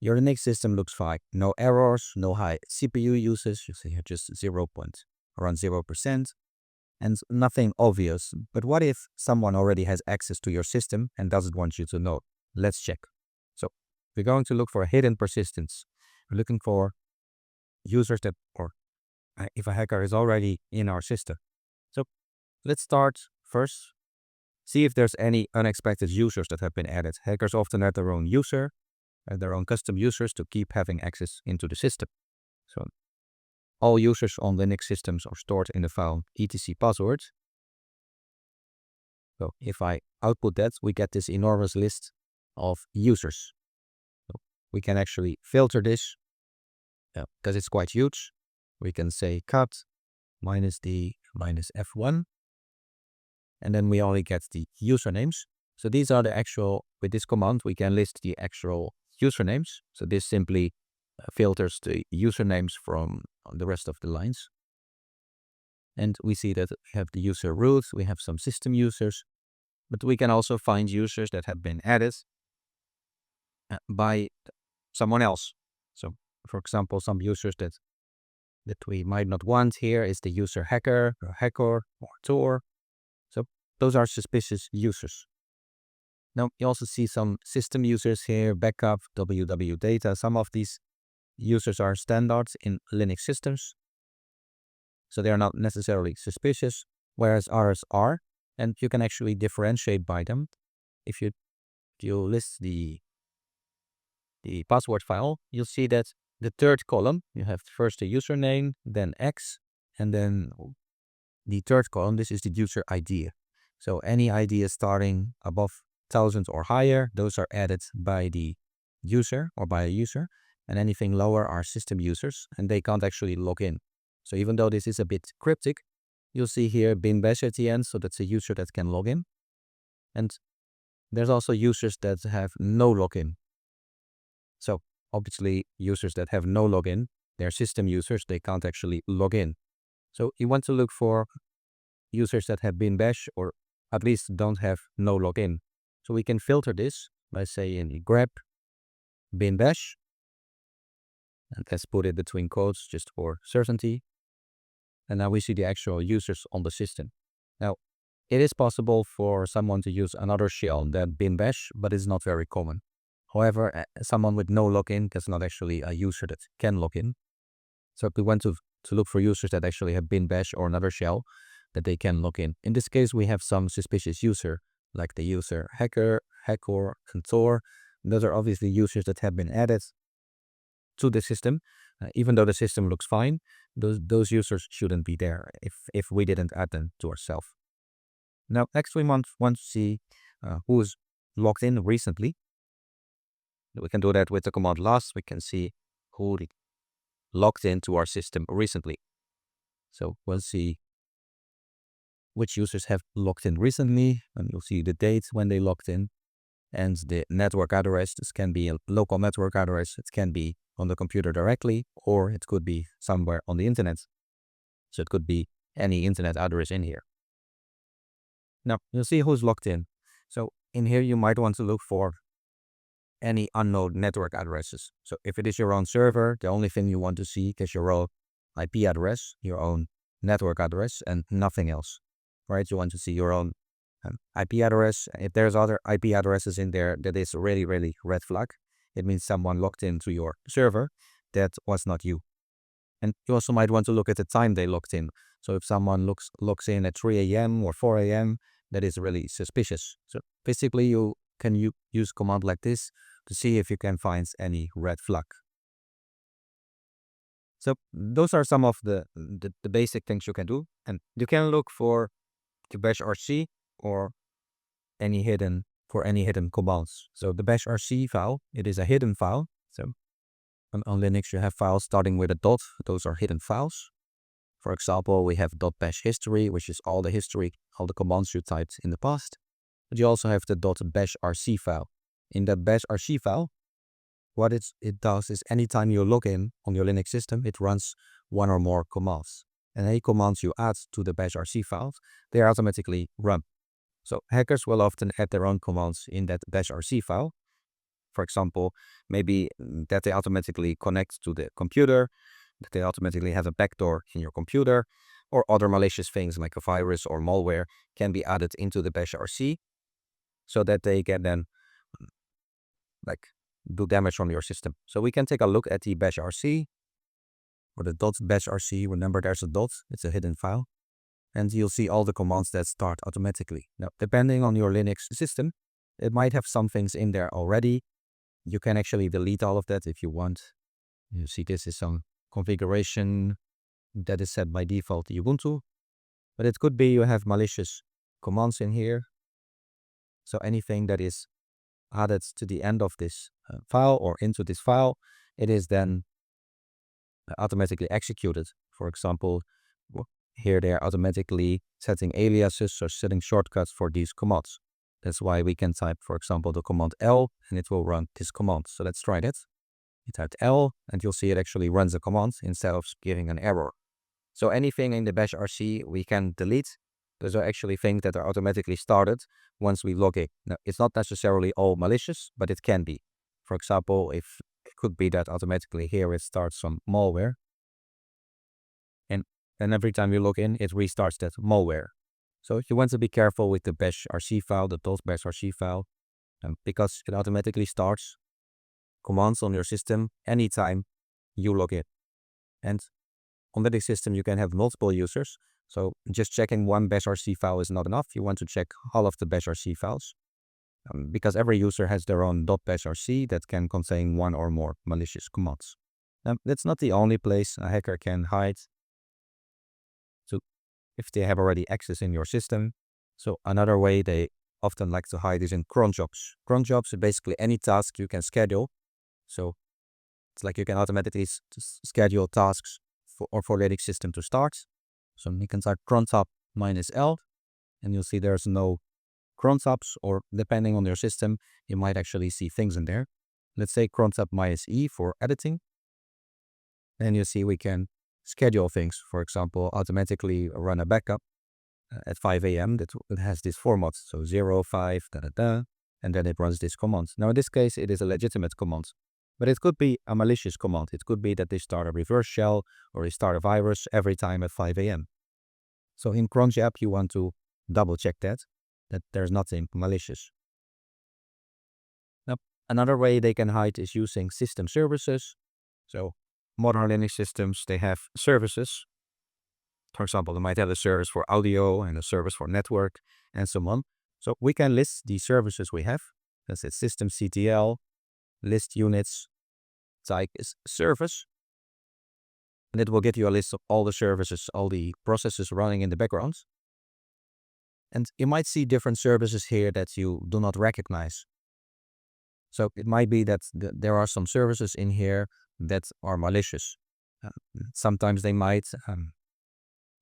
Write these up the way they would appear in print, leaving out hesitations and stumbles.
your Linux system looks fine. No errors, no high CPU usage. You see here just around 0%, and nothing obvious. But what if someone already has access to your system and doesn't want you to know? Let's check. So we're going to look for a hidden persistence. We're looking for users that, or if a hacker is already in our system. So let's start first. See if there's any unexpected users that have been added. Hackers often have their own user, their own custom users to keep having access into the system. So all users on Linux systems are stored in the file etc password. So if I output that, we get this enormous list of users. So we can actually filter this because it's quite huge. We can say cut -d -f1, and then we only get the usernames. So these are the actual, with this command, we can list the actual usernames. So this simply filters the usernames from the rest of the lines. And we see that we have the user root, we have some system users, but we can also find users that have been added by someone else. So for example, some users that we might not want here is the user hacker or Tor. So those are suspicious users. Now you also see some system users here, backup, www data. Some of these users are standards in Linux systems, so they are not necessarily suspicious, whereas others are, and you can actually differentiate by them. If you list the password file, you'll see that the third column, you have first the username, then X, and then the third column, this is the user ID. So any ID starting above 1,000 or higher, those are added by the user or by a user, and anything lower are system users, and they can't actually log in. So even though this is a bit cryptic, you'll see here bin bash at the end, so that's a user that can log in. And there's also users that have no login. So obviously users that have no login, they're system users, they can't actually log in. So you want to look for users that have bin bash or at least don't have no login. So we can filter this by saying grep bin bash, and let's put it between quotes just for certainty. And now we see the actual users on the system. Now, it is possible for someone to use another shell than bin bash, but it's not very common. However, someone with no login is not actually a user that can log in. So we want to look for users that actually have bin bash or another shell that they can log in. In this case, we have some suspicious user, like the user hacker, and Tor. Those are obviously users that have been added to the system. Even though the system looks fine, those users shouldn't be there if we didn't add them to ourselves. Now, next we want to see who's logged in recently. We can do that with the command last. We can see who logged into our system recently. So we'll see which users have logged in recently, and you'll see the date when they logged in and the network address. This can be a local network address. It can be on the computer directly, or it could be somewhere on the internet. So it could be any internet address in here. Now you'll see who's logged in. So in here, you might want to look for any unknown network addresses. So if it is your own server, the only thing you want to see is your own IP address, your own network address, and nothing else, right? You want to see your own IP address. If there's other IP addresses in there, that is really, really red flag. It means someone logged into your server that was not you. And you also might want to look at the time they logged in. So if someone logs in at 3 a.m. or 4 a.m., that is really suspicious. So basically you can use a command like this to see if you can find any red flag. So those are some of the basic things you can do. And you can look for the bash rc or any hidden commands. So the bash rc file, it is a hidden file. So on Linux you have files starting with a dot. Those are hidden files. For example, we have .bash history, which is all the history, all the commands you typed in the past. But you also have the .bash rc file. In that bash rc file, what it does is anytime you log in on your Linux system, it runs one or more commands. And any commands you add to the bash rc files, they are automatically run. So hackers will often add their own commands in that bash rc file. For example, maybe that they automatically connect to the computer, that they automatically have a backdoor in your computer, or other malicious things like a virus or malware can be added into the bash RC so that they can then like do damage on your system. So we can take a look at the bash RC or the .bash RC. Remember, there's a dot, it's a hidden file. And you'll see all the commands that start automatically. Now, depending on your Linux system, it might have some things in there already. You can actually delete all of that if you want. You see this is some configuration that is set by default to Ubuntu. But it could be you have malicious commands in here. So anything that is added to the end of this file or into this file, it is then automatically executed. For example, here they're automatically setting aliases or setting shortcuts for these commands. That's why we can type, for example, the command L and it will run this command. So let's try that. You typed L and you'll see it actually runs the command instead of giving an error. So anything in the bash RC we can delete. Those are actually things that are automatically started once we log in. Now, it's not necessarily all malicious, but it can be. For example, if it could be that automatically here it starts some malware. And every time you log in, it restarts that malware. So you want to be careful with the bash RC file, the .bash RC file, because it automatically starts commands on your system anytime you log in. And on the system, you can have multiple users. So just checking one bash RC file is not enough. You want to check all of the bash RC files because every user has their own .bash RC that can contain one or more malicious commands. That's not the only place a hacker can hide. So if they have already access in your system. So another way they often like to hide is in cron jobs. Cron jobs is basically any task you can schedule. So it's like you can automatically schedule tasks for Linux system to start. So you can type cron tab -L and you'll see there's no cron tabs, or depending on your system, you might actually see things in there. Let's say cron tab -E for editing. And you see we can schedule things, for example, automatically run a backup at 5 a.m. that has this format. So 0, 5, and then it runs this command. Now in this case, it is a legitimate command, but it could be a malicious command. It could be that they start a reverse shell or they start a virus every time at 5 a.m. So in cron job, you want to double check that there's nothing malicious. Now, another way they can hide is using system services. So modern Linux systems, they have services. For example, they might have a service for audio and a service for network and so on. So we can list the services we have. That's it, systemctl, list units, type is service. And it will give you a list of all the services, all the processes running in the background. And you might see different services here that you do not recognize. So it might be that there are some services in here that are malicious. Sometimes they might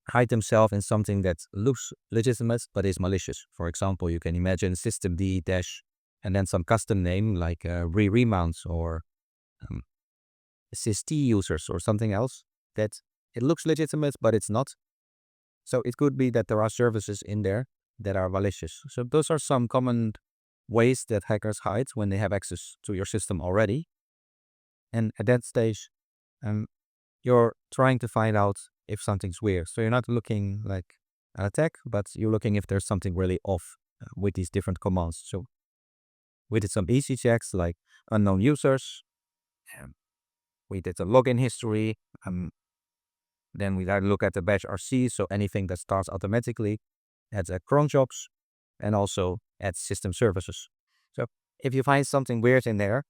hide themselves in something that looks legitimate but is malicious. For example, you can imagine systemd dash and then some custom name like remounts or syst users or something else that it looks legitimate but it's not. So it could be that there are services in there that are malicious. So those are some common ways that hackers hide when they have access to your system already. And at that stage, you're trying to find out if something's weird. So you're not looking like an attack, but you're looking if there's something really off with these different commands. So we did some easy checks like unknown users. We did a login history. Then we look at the bash RC, so anything that starts automatically at the cron jobs and also at system services. So if you find something weird in there,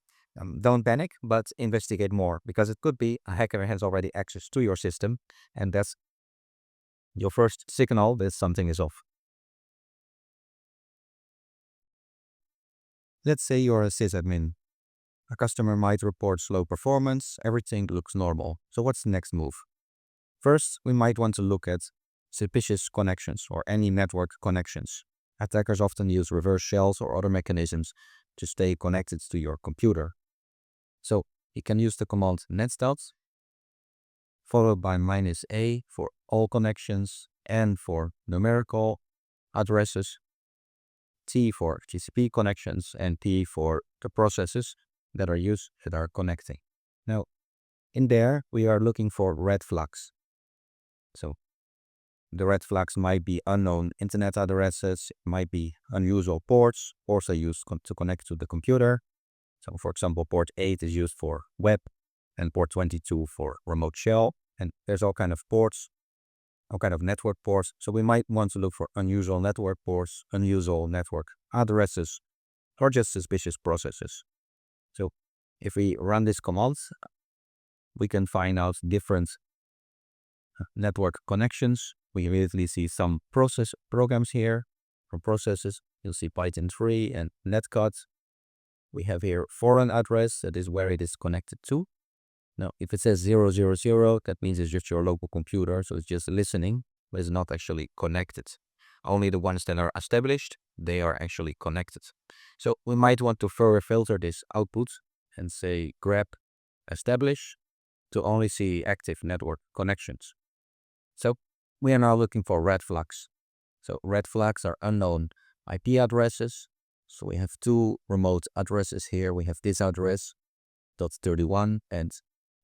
don't panic, but investigate more, because it could be a hacker has already access to your system, and that's your first signal that something is off. Let's say you're a sysadmin. A customer might report slow performance, everything looks normal. So what's the next move? First, we might want to look at suspicious connections or any network connections. Attackers often use reverse shells or other mechanisms to stay connected to your computer. So you can use the command netstadt, followed by -A for all connections, N for numerical addresses, T for TCP connections, and P for the processes that are connecting. Now, in there, we are looking for red flags. So the red flags might be unknown internet addresses, might be unusual ports, also used to connect to the computer. So for example, port 8 is used for web and port 22 for remote shell. And there's all kind of ports, all kind of network ports. So we might want to look for unusual network ports, unusual network addresses, or just suspicious processes. So if we run this command, we can find out different network connections. We immediately see some process programs here for processes. You'll see Python 3 and netcut. We have here foreign address, that is where it is connected to. Now, if it says 000, that means it's just your local computer, so it's just listening, but it's not actually connected. Only the ones that are established, they are actually connected. So we might want to further filter this output and say grep establish to only see active network connections. So we are now looking for red flags. So red flags are unknown IP addresses. So we have two remote addresses here. We have this address .31 and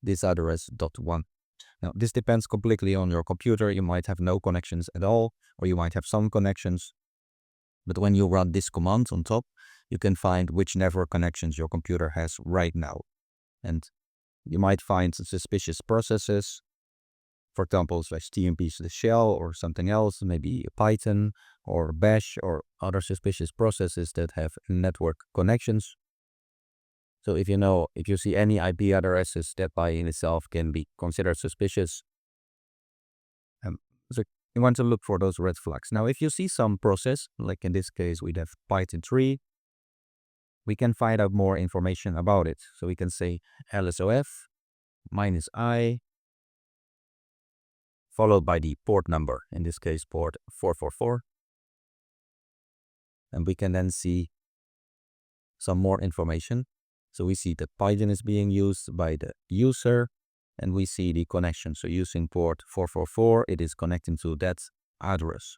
this address .1. Now this depends completely on your computer. You might have no connections at all, or you might have some connections. But when you run this command on top, you can find which network connections your computer has right now. And you might find suspicious processes, for example, /tmp/shell or something else, maybe Python or Bash or other suspicious processes that have network connections. So if you see any IP addresses that by in itself can be considered suspicious, so you want to look for those red flags. Now, if you see some process, like in this case, we'd have Python 3, we can find out more information about it. So we can say LSOF -I followed by the port number, in this case, port 444. And we can then see some more information. So we see that Python is being used by the user, and we see the connection. So using port 444, it is connecting to that address.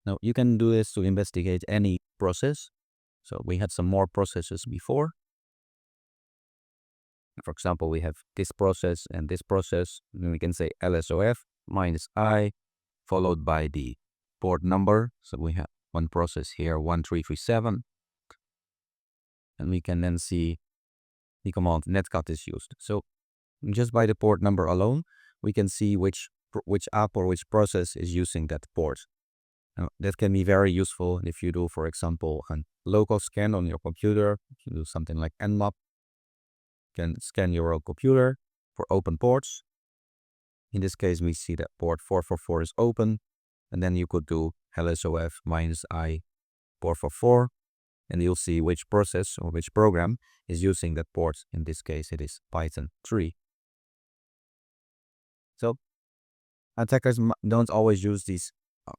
Now you can do this to investigate any process. So we had some more processes before. For example, we have this process and this process. And we can say LSOF -I followed by the port number. So we have one process here, 1337. And we can then see the command netcat is used. So just by the port number alone, we can see which app or which process is using that port. Now, that can be very useful if you do, for example, a local scan on your computer. If you do something like nmap, you can scan your own computer for open ports. In this case, we see that port 444 is open, and then you could do LSOF -I 444, and you'll see which process or which program is using that port. In this case, it is Python 3. So attackers don't always use these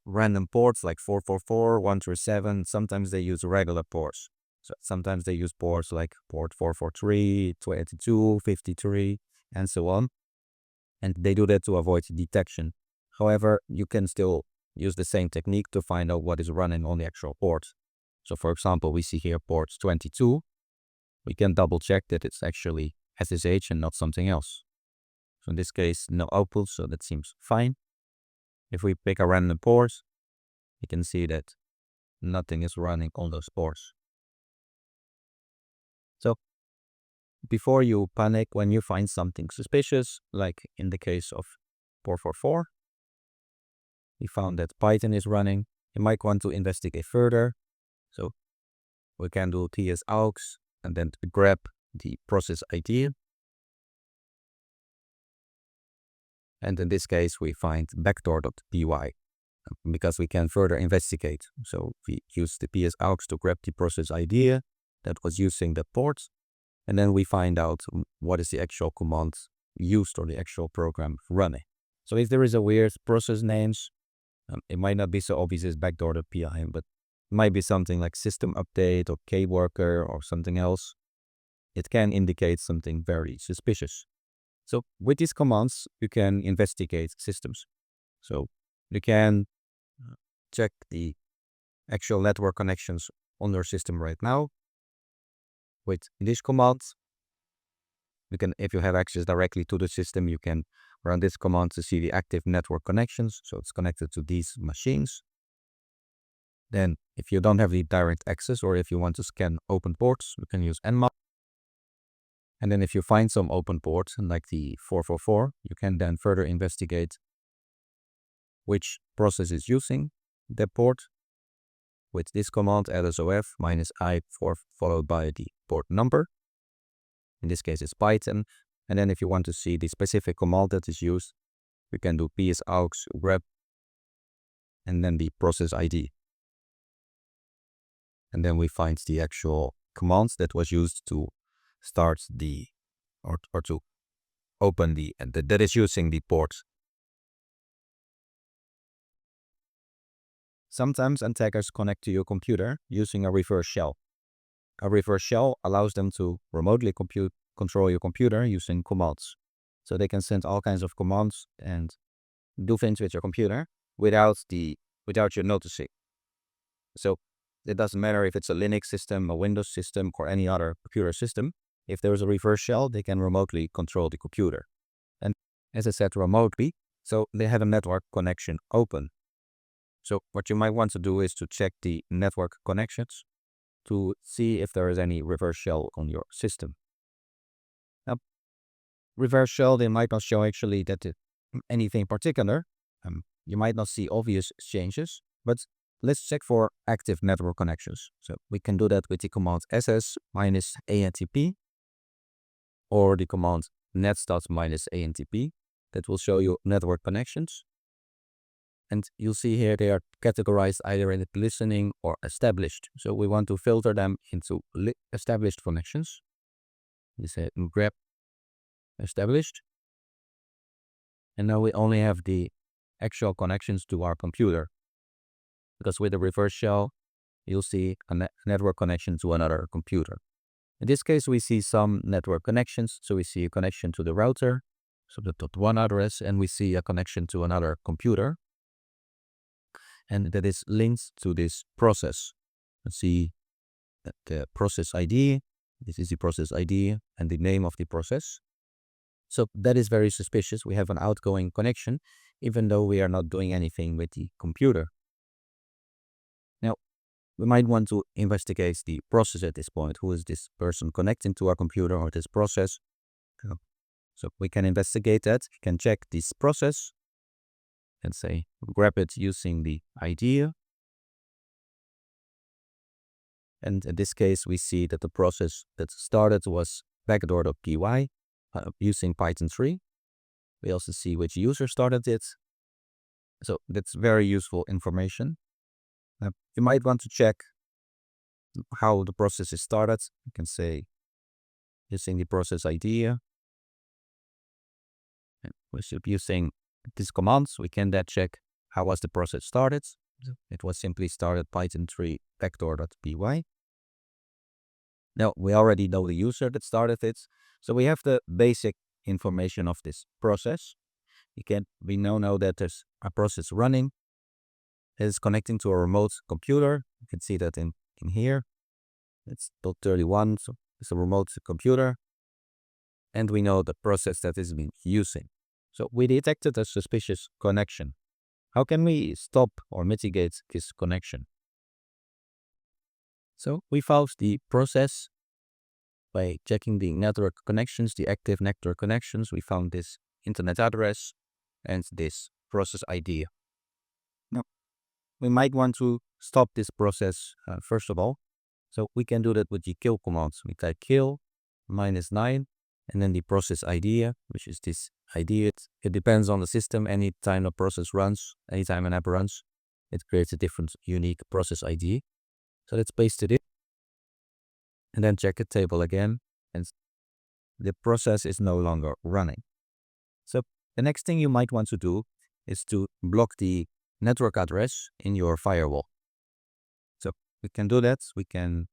random ports like 444, 137. Sometimes they use regular ports. So sometimes they use ports like port 443, 22, 53, and so on. And they do that to avoid detection. However, you can still use the same technique to find out what is running on the actual port. So for example, we see here port 22. We can double check that it's actually SSH and not something else. So in this case, no output, so that seems fine. If we pick a random port, you can see that nothing is running on those ports. So before you panic when you find something suspicious, like in the case of 444, we found that Python is running. You might want to investigate further. So we can do tsaux and then grep the process ID. And in this case, we find backdoor.py because we can further investigate. So we use the tsaux to grab the process ID that was using the port. And then we find out what is the actual command used or the actual program running. So if there is a weird process names, it might not be so obvious as backdoor.py, but it might be something like system update or kworker or something else. It can indicate something very suspicious. So with these commands, you can investigate systems. So you can check the actual network connections on your system right now. with this command, if you have access directly to the system, you can run this command to see the active network connections. So it's connected to these machines. Then if you don't have the direct access, or if you want to scan open ports, you can use nmap. And then if you find some open port, like the 444, you can then further investigate which process is using the port with this command lsof -i followed by the port number. In this case, it's Python. And then if you want to see the specific command that is used, we can do psaux grep and then the process ID. And then we find the actual commands that was used to start the, or to open the, that is using the port. Sometimes attackers connect to your computer using a reverse shell. A reverse shell allows them to remotely control your computer using commands. So they can send all kinds of commands and do things with your computer without you noticing. So it doesn't matter if it's a Linux system, a Windows system, or any other computer system. If there is a reverse shell, they can remotely control the computer. And as I said, remotely, so they have a network connection open. So what you might want to do is to check the network connections to see if there is any reverse shell on your system. Now, reverse shell, they might not show actually that anything particular. You might not see obvious changes, but let's check for active network connections. So we can do that with the command ss -antp or the command netstat -antp. That will show you network connections. And you'll see here they are categorized either in listening or established. So we want to filter them into established connections. You say grep established. And now we only have the actual connections to our computer. Because with the reverse shell, you'll see a network connection to another computer. In this case, we see some network connections. So we see a connection to the router, so the .1 address, and we see a connection to another computer. And that is linked to this process. Let's see the process ID. This is the process ID and the name of the process. So that is very suspicious. We have an outgoing connection, even though we are not doing anything with the computer. Now, we might want to investigate the process at this point. Who is this person connecting to our computer or this process? So we can investigate that. We can check this process and say, grab it using the ID. And in this case, we see that the process that started was backdoor.py using Python 3. We also see which user started it. So that's very useful information. You might want to check how the process is started. You can say using the process ID. We should be using these commands. We can then check how was the process started. It was simply started Python 3 backdoor.py. Now we already know the user that started it. So we have the basic information of this process. We know that there's a process running. It is connecting to a remote computer. You can see that in here. It's .31, so it's a remote computer. And we know the process that is being using. So we detected a suspicious connection. How can we stop or mitigate this connection? So we found the process by checking the network connections, the active network connections. We found this internet address and this process ID. Now, we might want to stop this process first of all. So we can do that with the kill commands. We type kill -9 and then the process ID, which is this ID. It depends on the system. Anytime a process runs, anytime an app runs, it creates a different unique process ID. So let's paste it in and then check the table again. And the process is no longer running. So the next thing you might want to do is to block the network address in your firewall. So we can do that. We can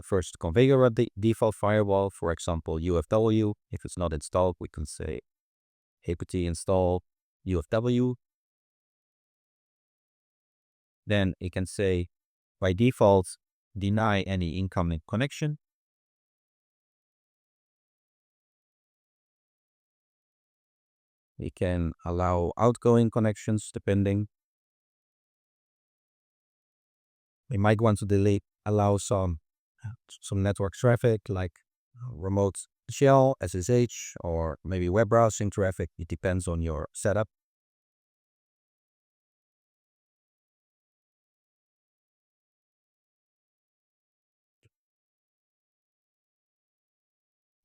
first configure a default firewall, for example, UFW. If it's not installed, we can say apt install UFW. Then you can say by default, deny any incoming connection. We can allow outgoing connections depending. We might want to allow some network traffic like remote shell, SSH, or maybe web browsing traffic. It depends on your setup.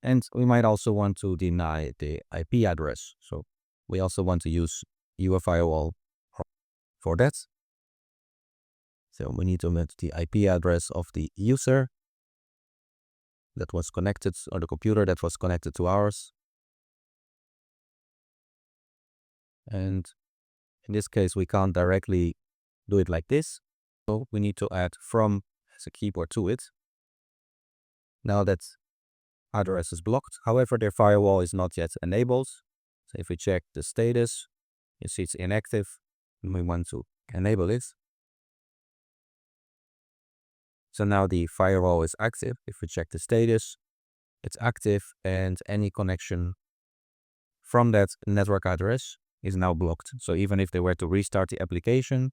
And we might also want to deny the IP address. So we also want to use UFirewall for that. So we need to omit the IP address of the user that was connected, or the computer that was connected to ours. And in this case, we can't directly do it like this. So we need to add from as a keyboard to it. Now that address is blocked. However, their firewall is not yet enabled. So if we check the status, you see it's inactive, and we want to enable it. So now the firewall is active. If we check the status, it's active, and any connection from that network address is now blocked. So even if they were to restart the application,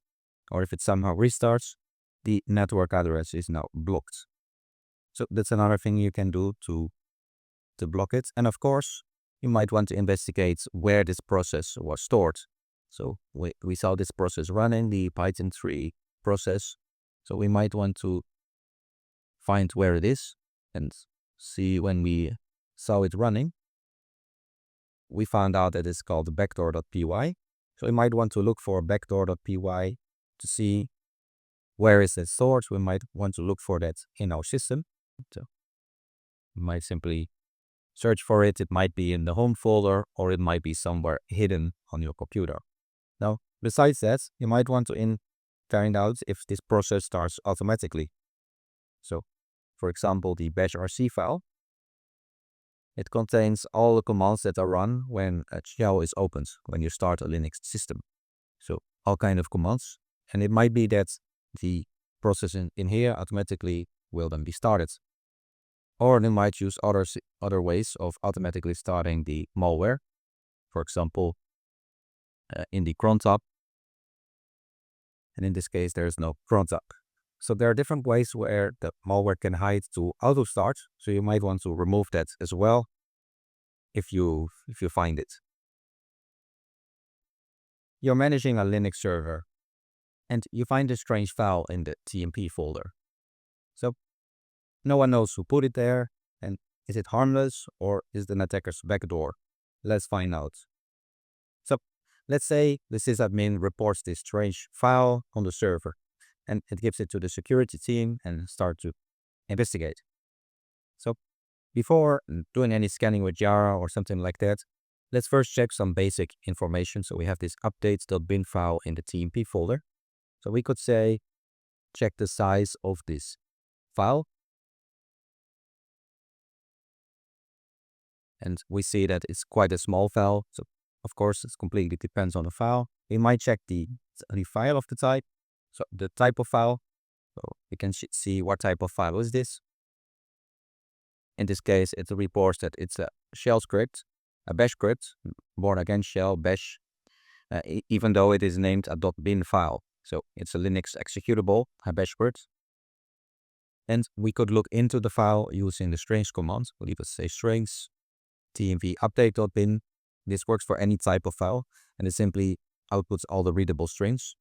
or if it somehow restarts, the network address is now blocked. So that's another thing you can do to block it. And of course, you might want to investigate where this process was stored. So we saw this process running, the Python 3 process. So we might want to find where it is and see when we saw it running. We found out that it's called backdoor.py. So we might want to look for backdoor.py to see where is it stored. We might want to look for that in our system. So we might simply search for it. It might be in the home folder, or it might be somewhere hidden on your computer. Now, besides that, you might want to find out if this process starts automatically. So, for example, the bashrc file, it contains all the commands that are run when a shell is opened, when you start a Linux system. So, all kind of commands. And it might be that the process in here automatically will then be started. Or they might use other ways of automatically starting the malware. For example, in the cron tab. And in this case, there is no cron tab. So there are different ways where the malware can hide to auto start. So you might want to remove that as well if you find it. You're managing a Linux server and you find a strange file in the TMP folder. So no one knows who put it there, and is it harmless or is it an attacker's backdoor? Let's find out. So let's say the sysadmin reports this strange file on the server, and it gives it to the security team and start to investigate. So before doing any scanning with Jara or something like that, let's first check some basic information. So we have this updates.bin file in the TMP folder. So we could say, check the size of this file. And we see that it's quite a small file. So of course, it completely depends on the file. We might check the file of the type. So the type of file. So we can see what type of file is this. In this case, it reports that it's a shell script, a bash script, born again shell, bash, even though it is named a .bin file. So it's a Linux executable, a bash script. And we could look into the file using the strings command. We'll either say strings tmv update.bin. This works for any type of file, and it simply outputs all the readable strings.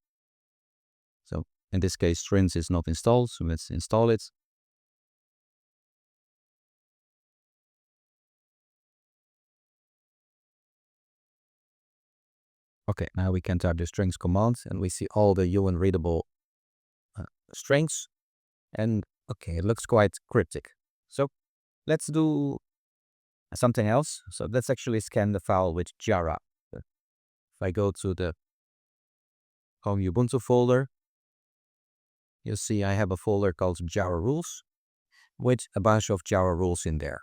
So in this case, strings is not installed, so let's install it. Okay, now we can type the strings command, and we see all the UN readable strings. And okay, it looks quite cryptic. So let's do something else. So let's actually scan the file with Jara. If I go to the home Ubuntu folder, you'll see I have a folder called Jara rules with a bunch of Jara rules in there.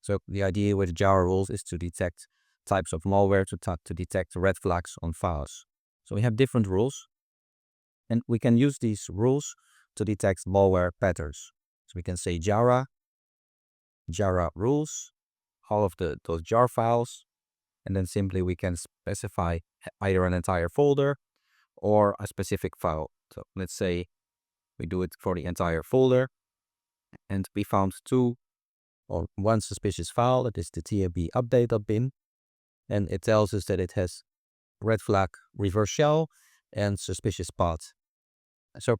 So the idea with Jara rules is to detect types of malware, to detect red flags on files. So we have different rules, and we can use these rules to detect malware patterns. So we can say Jara rules, all of those jar files, And then simply we can specify either an entire folder or a specific file. So let's say we do it for the entire folder, and we found one suspicious file. That is the tmp update.bin, and it tells us that it has red flag reverse shell and suspicious path. So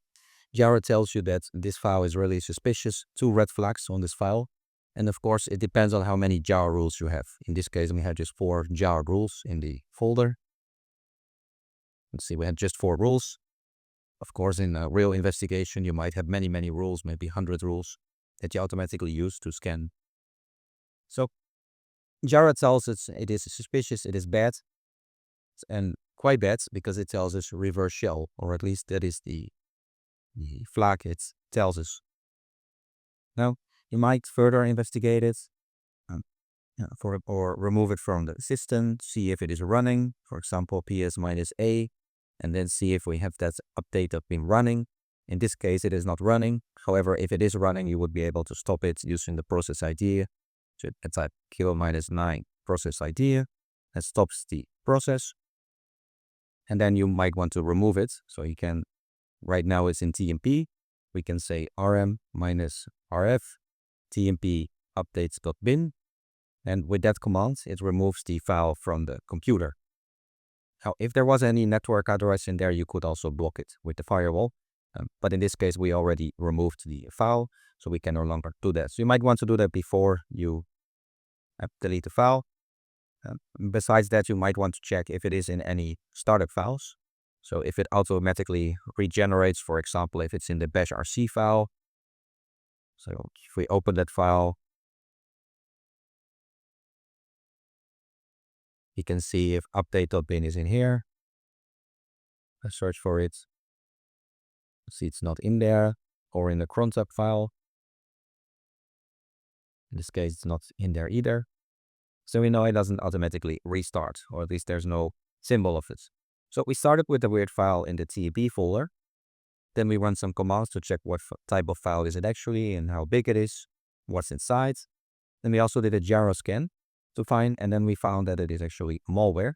Jara tells you that this file is really suspicious, 2 red flags on this file. And of course, it depends on how many Jara rules you have. In this case, we had just 4 Jara rules in the folder. Let's see, we had just 4 rules. Of course, in a real investigation, you might have many, many rules, maybe 100 rules that you automatically use to scan. So Jara tells us it is suspicious, it is bad, and quite bad because it tells us reverse shell, or at least that is the flag it tells us. Now, you might further investigate it or remove it from the system, see if it is running, for example, ps-a, and then see if we have that update been running. In this case, it is not running. However, if it is running, you would be able to stop it using the process ID. So I type kill-9 process ID. That stops the process. And then you might want to remove it. So you can, right now it's in tmp. We can say rm-rf tmp updates.bin. And with that command, it removes the file from the computer. Now, if there was any network address in there, you could also block it with the firewall. But in this case, we already removed the file, so we can no longer do that. So you might want to do that before you delete the file. Besides that, you might want to check if it is in any startup files. So if it automatically regenerates, for example, if it's in the bash rc file. So if we open that file, you can see if update.bin is in here. I search for it. See, it's not in there, or in the cron file. In this case, it's not in there either. So we know it doesn't automatically restart, or at least there's no symbol of it. So we started with the weird file in the tmp folder. Then we run some commands to check what type of file is it actually and how big it is, what's inside. Then we also did a Jara scan to find, and then we found that it is actually malware.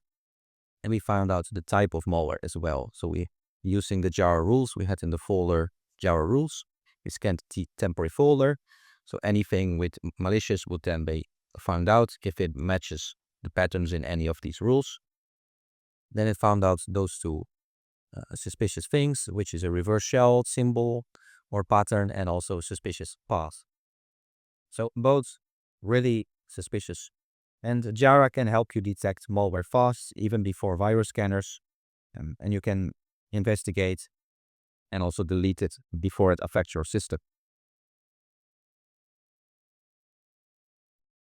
And we found out the type of malware as well. So we, using the Jara rules we had in the folder Jara rules, we scanned the temporary folder. So anything with malicious would then be found out if it matches the patterns in any of these rules. Then it found out those 2 suspicious things, which is a reverse shell symbol or pattern, and also suspicious path. So both really suspicious. And Jara can help you detect malware fast, even before virus scanners. And you can investigate and also delete it before it affects your system.